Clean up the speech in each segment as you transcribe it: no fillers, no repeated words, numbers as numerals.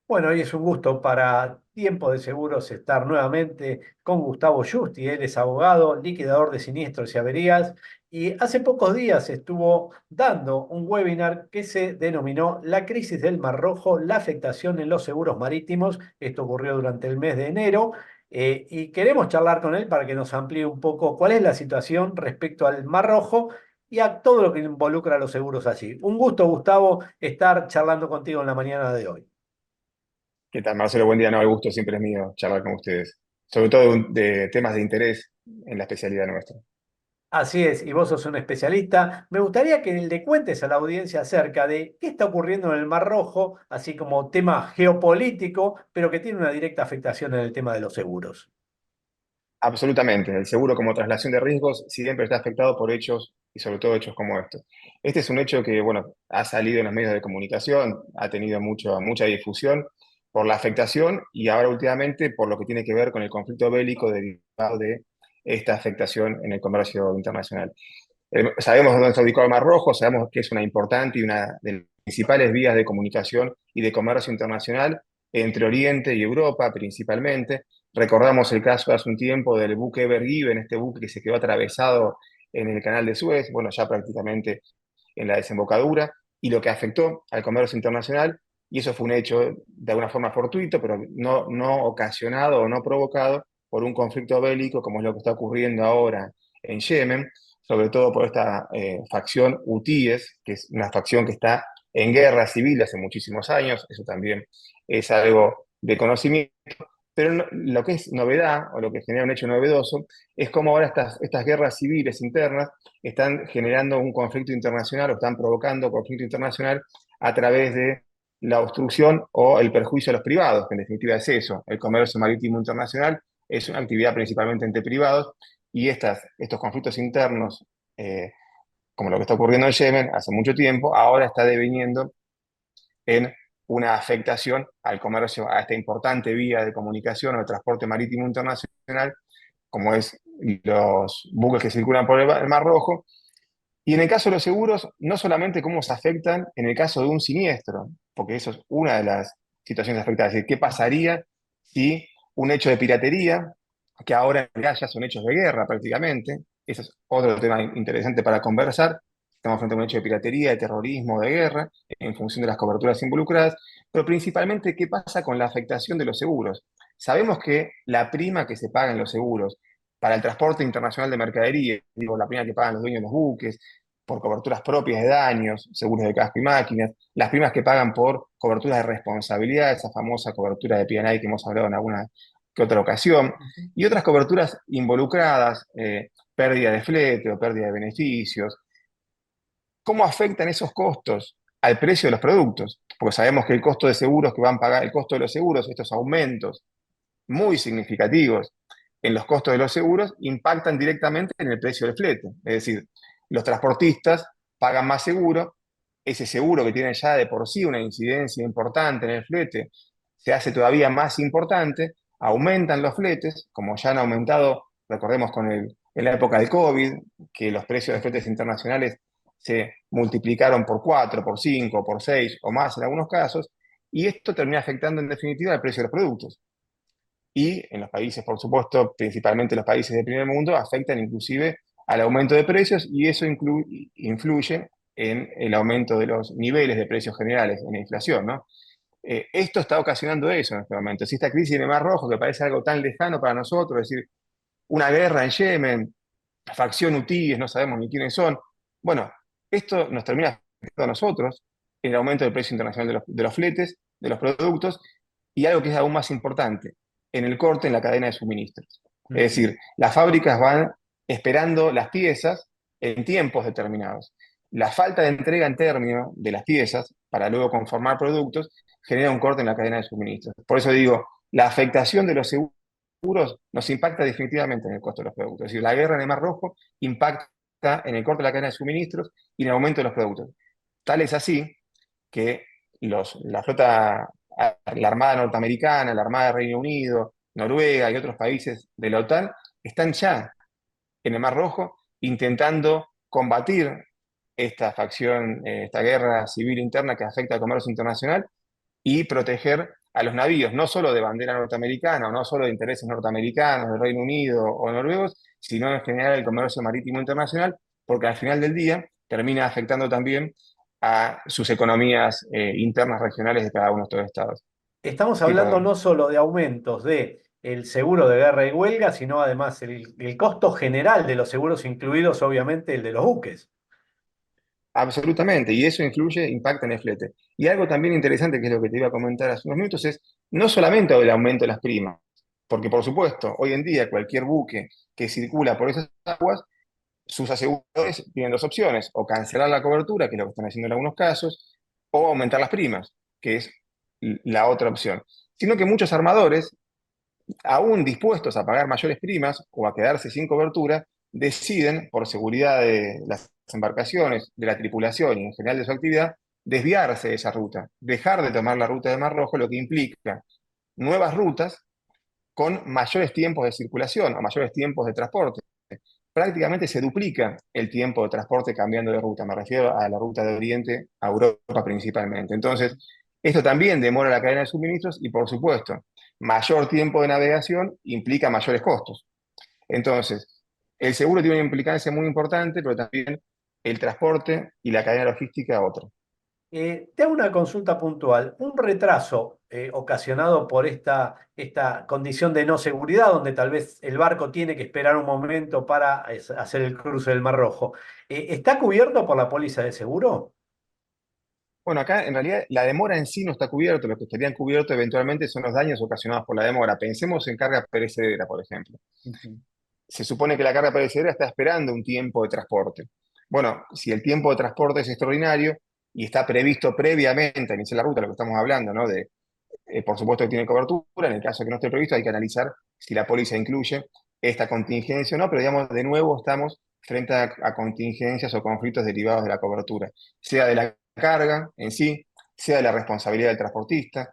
Bueno, hoy es un gusto para Tiempo de Seguros estar nuevamente con Gustavo Justi. Él es abogado, liquidador de siniestros y averías, y hace pocos días estuvo dando un webinar que se denominó La crisis del Mar Rojo, la afectación en los seguros marítimos. Esto ocurrió durante el mes de enero, y queremos charlar con él para que nos amplíe un poco cuál es la situación respecto al Mar Rojo y a todo lo que involucra a los seguros allí. Un gusto, Gustavo, estar charlando contigo en la mañana de hoy. ¿Qué tal, Marcelo? Buen día. No, el gusto siempre es mío charlar con ustedes, sobre todo de temas de interés en la especialidad nuestra. Así es, y vos sos un especialista. Me gustaría que le cuentes a la audiencia acerca de qué está ocurriendo en el Mar Rojo, así como tema geopolítico, pero que tiene una directa afectación en el tema de los seguros. Absolutamente. El seguro como traslación de riesgos siempre está afectado por hechos y sobre todo hechos como estos. Este es un hecho que, bueno, ha salido en los medios de comunicación, ha tenido mucha difusión por la afectación y ahora últimamente por lo que tiene que ver con el conflicto bélico derivado de esta afectación en el comercio internacional. Sabemos dónde está ubicado el Mar Rojo, sabemos que es una importante y una de las principales vías de comunicación y de comercio internacional entre Oriente y Europa principalmente. Recordamos el caso hace un tiempo del buque Ever Given, este buque que se quedó atravesado en el canal de Suez, bueno, ya prácticamente en la desembocadura, y lo que afectó al comercio internacional, y eso fue un hecho de alguna forma fortuito, pero no ocasionado o no provocado por un conflicto bélico como es lo que está ocurriendo ahora en Yemen, sobre todo por esta facción hutíes, que es una facción que está en guerra civil hace muchísimos años, eso también es algo de conocimiento, pero lo que es novedad, o lo que genera un hecho novedoso, es cómo ahora estas guerras civiles internas están generando un conflicto internacional o están provocando conflicto internacional a través de la obstrucción o el perjuicio a los privados, que en definitiva es eso. El comercio marítimo internacional es una actividad principalmente entre privados y estos conflictos internos, eh, como lo que está ocurriendo en Yemen hace mucho tiempo, ahora está deviniendo en una afectación al comercio, a esta importante vía de comunicación o de transporte marítimo internacional, como es los buques que circulan por el Mar Rojo. Y en el caso de los seguros, no solamente cómo se afectan en el caso de un siniestro, porque eso es una de las situaciones afectadas, es decir, qué pasaría si un hecho de piratería, que ahora en realidad ya son hechos de guerra prácticamente, ese es otro tema interesante para conversar, estamos frente a un hecho de piratería, de terrorismo, de guerra, en función de las coberturas involucradas, pero principalmente qué pasa con la afectación de los seguros. Sabemos que la prima que se paga en los seguros para el transporte internacional de mercadería, digo, la prima que pagan los dueños de los buques, por coberturas propias de daños, seguros de casco y máquinas, las primas que pagan por coberturas de responsabilidad, esa famosa cobertura de P&I que hemos hablado en alguna que otra ocasión, y otras coberturas involucradas, pérdida de flete o pérdida de beneficios. ¿Cómo afectan esos costos al precio de los productos? Porque sabemos que el costo de seguros que van a pagar, el costo de los seguros, estos aumentos muy significativos en los costos de los seguros impactan directamente en el precio del flete. Es decir, los transportistas pagan más seguro, ese seguro que tiene ya de por sí una incidencia importante en el flete se hace todavía más importante, aumentan los fletes, como ya han aumentado, recordemos en la época del COVID, que los precios de fletes internacionales se multiplicaron por 4, por 5, por 6 o más en algunos casos, y esto termina afectando en definitiva el precio de los productos y en los países, por supuesto, principalmente los países del primer mundo, afectan inclusive al aumento de precios y eso influye en el aumento de los niveles de precios generales, en la inflación, ¿no? Esto está ocasionando eso en este momento. Si esta crisis en el Mar Rojo, que parece algo tan lejano para nosotros, es decir, una guerra en Yemen, facción hutíes, no sabemos ni quiénes son, bueno, esto nos termina afectando a nosotros en el aumento del precio internacional de los fletes, de los productos, y algo que es aún más importante, en el corte en la cadena de suministros. Es Ujú. decir, las fábricas van esperando las piezas en tiempos determinados. La falta de entrega en términos de las piezas para luego conformar productos genera un corte en la cadena de suministros. Por eso digo, la afectación de los seguros nos impacta definitivamente en el costo de los productos. Es decir, la guerra en el Mar Rojo impacta en el corte de la cadena de suministros y en el aumento de los productos. Tal es así que la flota, la Armada norteamericana, la Armada de Reino Unido, Noruega y otros países de la OTAN están ya en el Mar Rojo intentando combatir esta facción, esta guerra civil interna que afecta al comercio internacional y proteger a los navíos, no solo de bandera norteamericana o no solo de intereses norteamericanos, del Reino Unido o noruegos, sino en general el comercio marítimo internacional, porque al final del día termina afectando también a sus economías internas regionales de cada uno de estos estados. Estamos Sí, hablando perdón. no solo de aumentos de el seguro de guerra y huelga, sino además el costo general de los seguros, incluidos obviamente el de los buques. Absolutamente, y eso influye, impacta en el flete. Y algo también interesante, que es lo que te iba a comentar hace unos minutos, es no solamente el aumento de las primas, porque por supuesto, hoy en día cualquier buque que circula por esas aguas, sus aseguradores tienen dos opciones: o cancelar la cobertura, que es lo que están haciendo en algunos casos, o aumentar las primas, que es la otra opción. Sino que muchos armadores, aún dispuestos a pagar mayores primas o a quedarse sin cobertura, deciden, por seguridad de las embarcaciones, de la tripulación y en general de su actividad, desviarse de esa ruta, dejar de tomar la ruta de Mar Rojo, lo que implica nuevas rutas con mayores tiempos de circulación o mayores tiempos de transporte. Prácticamente se duplica el tiempo de transporte cambiando de ruta. Me refiero a la ruta de Oriente a Europa principalmente. Entonces, esto también demora la cadena de suministros y, por supuesto, mayor tiempo de navegación implica mayores costos. Entonces, el seguro tiene una implicancia muy importante, pero también el transporte y la cadena logística otra. Te hago una consulta puntual. Un retraso ocasionado por esta condición de no seguridad, donde tal vez el barco tiene que esperar un momento para hacer el cruce del Mar Rojo, ¿está cubierto por la póliza de seguro? Bueno, acá en realidad la demora en sí no está cubierto, lo que estarían cubiertos eventualmente son los daños ocasionados por la demora. Pensemos en carga perecedera, por ejemplo. Ujú. Se supone que la carga perecedera está esperando un tiempo de transporte. Bueno, si el tiempo de transporte es extraordinario y está previsto previamente a iniciar la ruta, lo que estamos hablando, ¿no? Por supuesto que tiene cobertura, en el caso que no esté previsto hay que analizar si la póliza incluye esta contingencia o no, pero digamos, de nuevo estamos frente a contingencias o conflictos derivados de la cobertura, sea de la carga en sí, sea de la responsabilidad del transportista,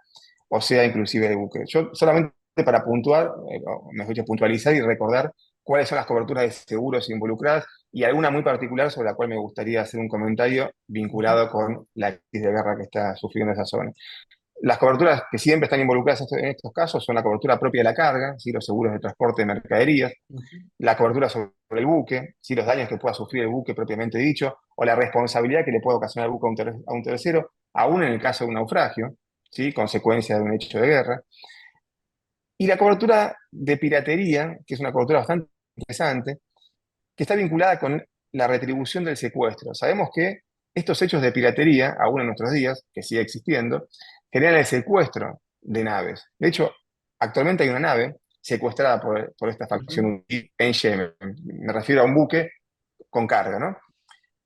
o sea inclusive del buque. Yo solamente para puntuar, o mejor dicho, puntualizar y recordar cuáles son las coberturas de seguros involucradas y alguna muy particular sobre la cual me gustaría hacer un comentario Ujú. vinculado con la crisis de guerra que está sufriendo esa zona. Las coberturas que siempre están involucradas en estos casos son la cobertura propia de la carga, ¿sí? Los seguros de transporte de mercaderías, Ujú. la cobertura sobre el buque, ¿sí? Los daños que pueda sufrir el buque propiamente dicho, o la responsabilidad que le pueda ocasionar el buque a un tercero, aún en el caso de un naufragio, ¿sí? Consecuencia de un hecho de guerra. Y la cobertura de piratería, que es una cobertura bastante interesante, que está vinculada con la retribución del secuestro. Sabemos que estos hechos de piratería, aún en nuestros días, que sigue existiendo, generan el secuestro de naves. De hecho, actualmente hay una nave secuestrada por esta Ujú. facción en Yemen. Me refiero a un buque con carga, ¿no?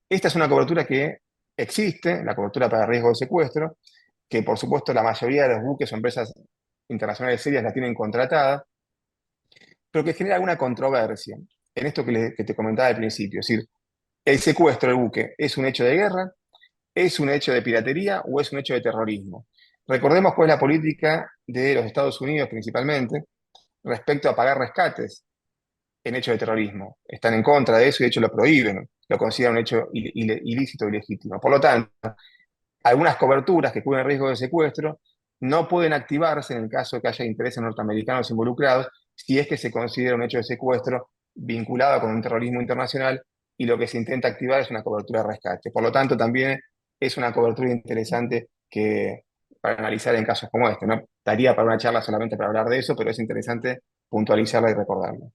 Esta es una cobertura que existe, la cobertura para riesgo de secuestro, que por supuesto la mayoría de los buques o empresas internacionales serias la tienen contratada, pero que genera alguna controversia en esto que te comentaba al principio. Es decir, ¿el secuestro del buque es un hecho de guerra, es un hecho de piratería o es un hecho de terrorismo? Recordemos cuál es la política de los Estados Unidos principalmente respecto a pagar rescates en hechos de terrorismo. Están en contra de eso y de hecho lo prohíben, lo consideran un hecho ilícito y ilegítimo. Por lo tanto, algunas coberturas que cubren riesgo de secuestro no pueden activarse en el caso de que haya intereses norteamericanos involucrados si es que se considera un hecho de secuestro vinculado con un terrorismo internacional y lo que se intenta activar es una cobertura de rescate. Por lo tanto, también es una cobertura interesante que, para analizar en casos como este. No daría para una charla solamente para hablar de eso, pero es interesante puntualizarla y recordarla.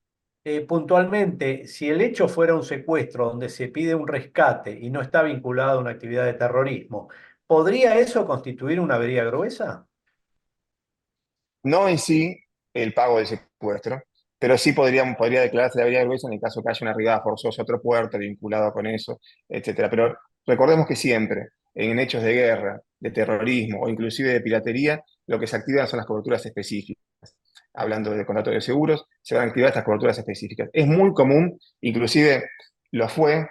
Puntualmente, si el hecho fuera un secuestro donde se pide un rescate y no está vinculado a una actividad de terrorismo, ¿podría eso constituir una avería gruesa? No en sí el pago del secuestro, pero sí podría declararse la avería gruesa en el caso que haya una arribada forzosa a otro puerto vinculado con eso, etcétera. Pero recordemos que siempre, en hechos de guerra, de terrorismo o inclusive de piratería, lo que se activan son las coberturas específicas. Hablando de contratos de seguros, se van a activar estas coberturas específicas. Es muy común, inclusive lo fue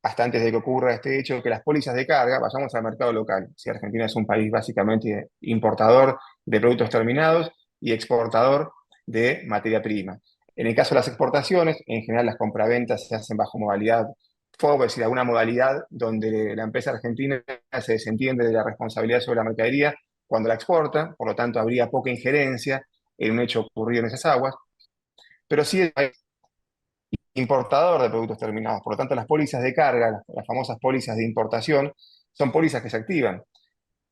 hasta antes de que ocurra este hecho, que las pólizas de carga, vayamos al mercado local. Si Argentina es un país básicamente importador de productos terminados y exportador de materia prima. En el caso de las exportaciones, en general las compraventas se hacen bajo modalidad FOB, es decir, alguna modalidad donde la empresa argentina se desentiende de la responsabilidad sobre la mercadería cuando la exporta, por lo tanto habría poca injerencia en un hecho ocurrido en esas aguas, pero sí es importador de productos terminados. Por lo tanto, las pólizas de carga, las famosas pólizas de importación, son pólizas que se activan.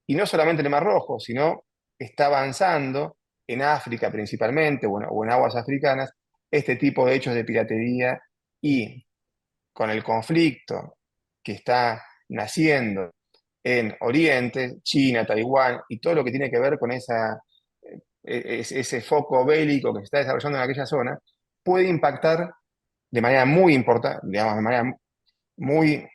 Y no solamente en el Mar Rojo, sino está avanzando en África principalmente, o en aguas africanas, este tipo de hechos de piratería y con el conflicto que está naciendo en Oriente, China, Taiwán y todo lo que tiene que ver con ese foco bélico que se está desarrollando en aquella zona, puede impactar de manera muy importante, digamos, de manera muy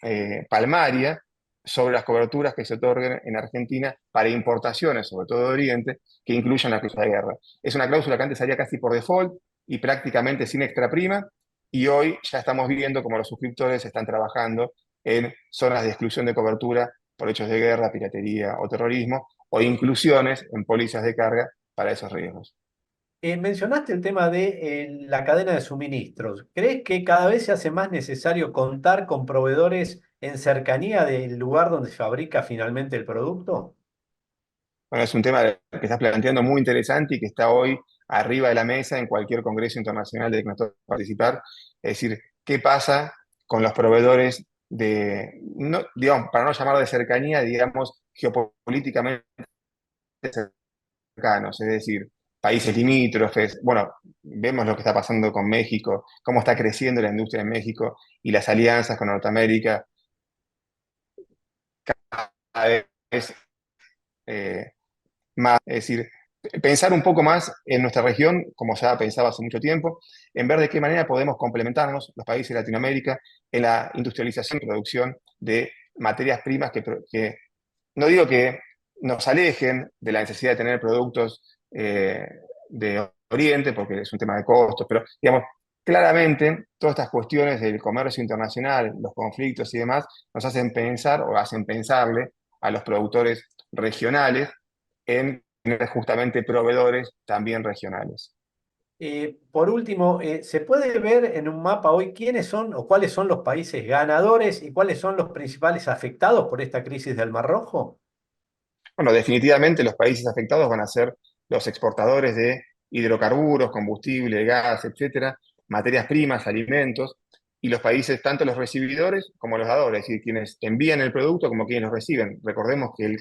palmaria sobre las coberturas que se otorguen en Argentina para importaciones, sobre todo de Oriente, que incluyan la cláusula de guerra. Es una cláusula que antes salía casi por default y prácticamente sin extra prima, y hoy ya estamos viendo cómo los suscriptores están trabajando en zonas de exclusión de cobertura por hechos de guerra, piratería o terrorismo, o inclusiones en pólizas de carga para esos riesgos. Mencionaste el tema de la cadena de suministros. ¿Crees que cada vez se hace más necesario contar con proveedores en cercanía del lugar donde se fabrica finalmente el producto? Bueno, es un tema que estás planteando muy interesante y que está hoy arriba de la mesa en cualquier congreso internacional del que nos toca participar. Es decir, ¿qué pasa con los proveedores de, no, digamos, para no llamar de cercanía, digamos, geopolíticamente cercanos? Es decir, países limítrofes. Bueno, vemos lo que está pasando con México, cómo está creciendo la industria en México y las alianzas con Norteamérica cada vez eh, más, es decir, pensar un poco más en nuestra región, como ya pensaba hace mucho tiempo, en ver de qué manera podemos complementarnos, los países de Latinoamérica, en la industrialización y producción de materias primas que no digo que nos alejen de la necesidad de tener productos de Oriente, porque es un tema de costos, pero digamos, claramente todas estas cuestiones del comercio internacional, los conflictos y demás, nos hacen pensar o hacen pensarle a los productores regionales en tener justamente proveedores también regionales. Por último, ¿se puede ver en un mapa hoy quiénes son o cuáles son los países ganadores y cuáles son los principales afectados por esta crisis del Mar Rojo? Bueno, definitivamente los países afectados van a ser los exportadores de hidrocarburos, combustible, gas, etcétera, materias primas, alimentos, y los países, tanto los recibidores como los dadores, es decir, quienes envían el producto como quienes lo reciben. Recordemos que el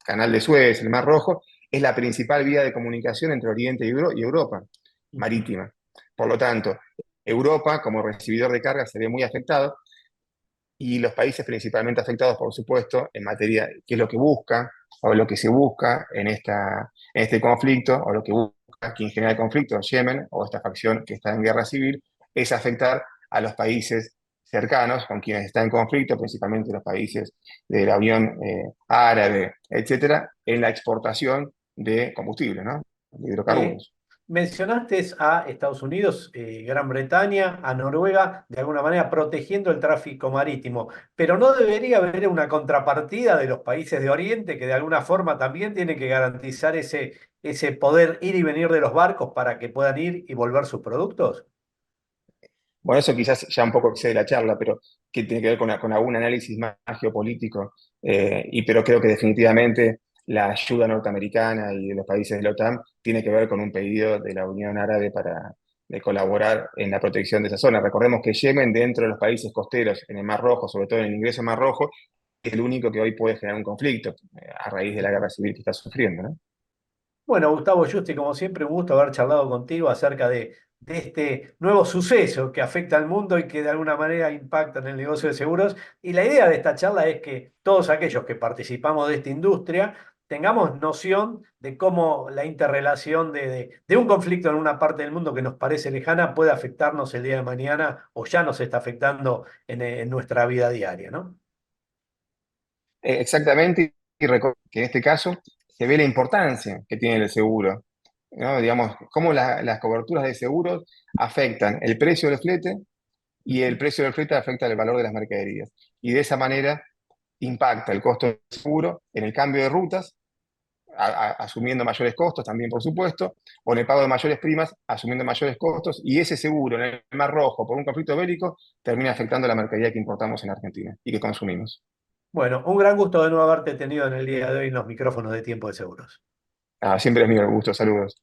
canal de Suez, el Mar Rojo, es la principal vía de comunicación entre Oriente y Europa, Ujú. marítima. Por lo tanto, Europa, como recibidor de carga, se ve muy afectado, y los países principalmente afectados, por supuesto, en materia, qué es lo que busca o lo que se busca en este conflicto, o lo que busca quien genera el conflicto, Yemen, o esta facción que está en guerra civil, es afectar a los países cercanos con quienes está en conflicto, principalmente los países de la Unión Árabe, etcétera, en la exportación de combustible, ¿no? De Eh, hidrocarburos. Mencionaste a Estados Unidos, Gran Bretaña, a Noruega, de alguna manera protegiendo el tráfico marítimo, pero ¿no debería haber una contrapartida de los países de Oriente que de alguna forma también tiene que garantizar ese poder ir y venir de los barcos para que puedan ir y volver sus productos? Bueno, eso quizás ya un poco excede la charla, pero que tiene que ver con algún análisis más geopolítico, pero creo que definitivamente la ayuda norteamericana y de los países de la OTAN tiene que ver con un pedido de la Unión Árabe de colaborar en la protección de esa zona. Recordemos que Yemen, dentro de los países costeros, en el Mar Rojo, sobre todo en el ingreso al Mar Rojo, es el único que hoy puede generar un conflicto a raíz de la guerra civil que está sufriendo, ¿no? Bueno, Gustavo Justi, como siempre, un gusto haber charlado contigo acerca de este nuevo suceso que afecta al mundo y que de alguna manera impacta en el negocio de seguros. Y la idea de esta charla es que todos aquellos que participamos de esta industria tengamos noción de cómo la interrelación de un conflicto en una parte del mundo que nos parece lejana puede afectarnos el día de mañana o ya nos está afectando en nuestra vida diaria, ¿no? Exactamente, y que en este caso se ve la importancia que tiene el seguro, ¿no? Digamos, cómo las coberturas de seguros afectan el precio del flete y el Ujú. precio del flete afecta el valor de las mercaderías. Y de esa manera impacta el costo del seguro en el cambio de rutas, asumiendo mayores costos también, por supuesto, o en el pago de mayores primas, asumiendo mayores costos, y ese seguro en el Mar Rojo por un conflicto bélico termina afectando la mercadería que importamos en Argentina y que consumimos. Bueno, un gran gusto de nuevo haberte tenido en el día de hoy en los micrófonos de Tiempo de Seguros. Ah, siempre es mío el gusto, saludos.